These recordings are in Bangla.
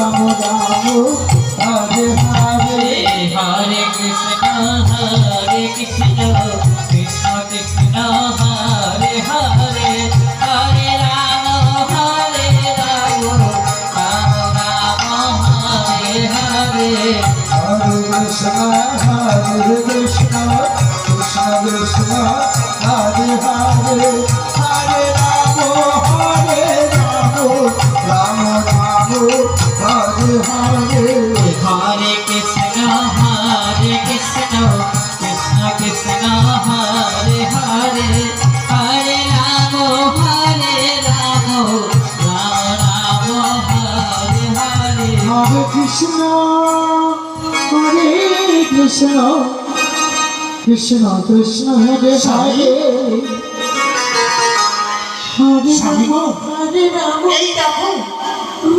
রাম রাম হরে হরে হরে কৃষ্ণ কৃষ্ণ কৃষ্ণ হরে হরে হরে রাম রাম রাম হরে হরে হরে কৃষ্ণ কৃষ্ণ কৃষ্ণ হরে হরে হরে রাম রাম রাম হরে হরে হরে কৃষ্ণ কৃষ্ণ কৃষ্ণ হরে হরে হরে রাম রাম রাম হরে হরে হরে কৃষ্ণ কৃষ্ণ কৃষ্ণ হরে হরে হরে রাম হরে রাম এই দেখো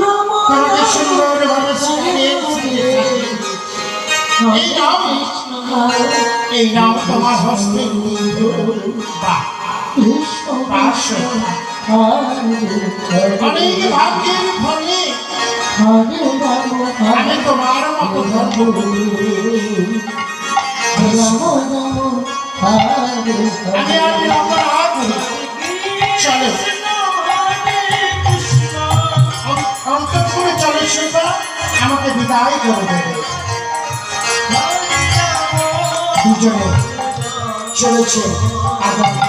রাম তোমাকে সুন্দরভাবে সাজিয়েছি। এই নাও তোমার হস্তে বাহ, পাঁচশো। অনেক ভাগ্যের ফলে আমি তোমার মতো ধর্ম আমি আর বিলম্ব না করি। চলো অন্তর করে চলে শিল্পা আমাকে বিদায় করে দেবে। দুজনে চলেছে আগামী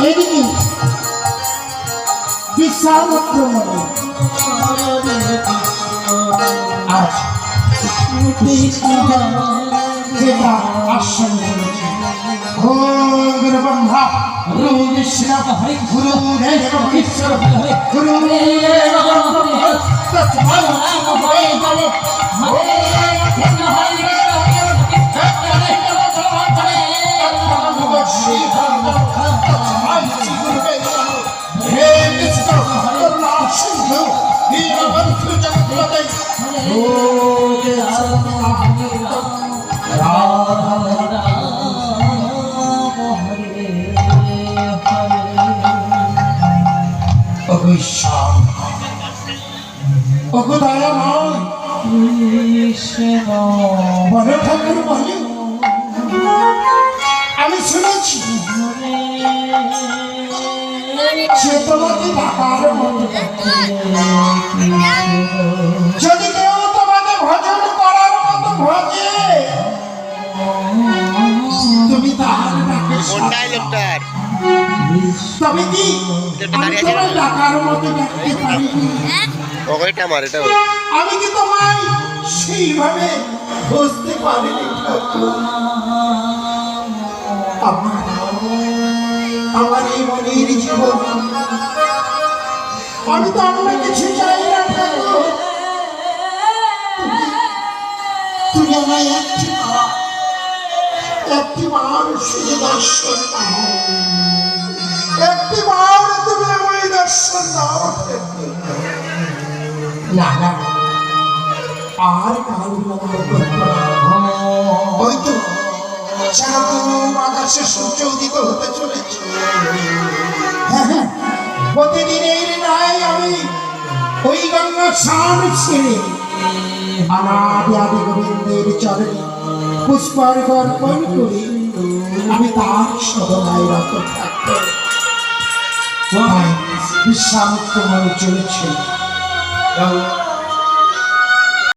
এদিকে বিশ্বামিত্র আজ যেটা আশ্রম করেছে গুরু ব্রহ্মা গুরু বিষ্ণু গুরু দেব ঈশ্বর গুরু আমি শুনেছি সে তোমাকে ডাকার মতো যদি কেউ তোমাকে ভজন করার মতো ভজে তুমি তার ডাকে তবে কি আমি তোমায় ডাকার মতো ডাকতে পারি? আমি কি তোমায় সেইভাবে বুঝতে পারিনি আমার এই মনের জীবন আমি তো অন্য কিছু চাই না ঠাকুর। তুমি আমায় একটি বার শুধু দর্শন দাও, একটি বার তুমি আমায় দর্শন দাও। না না আর কাল ওই তো আকাশে সূর্য উদিত হতে চলেছে। হ্যাঁ, প্রতিদিনের ন্যায় আমি ওই গঙ্গা স্নান ছেড়ে অনাদি আদি গোবিন্দের চরণে পুষ্পার্ঘ অর্পণ করি। আমি তার সদনায় রত থাকবো। বিশ্বামিত্র মনে চলেছে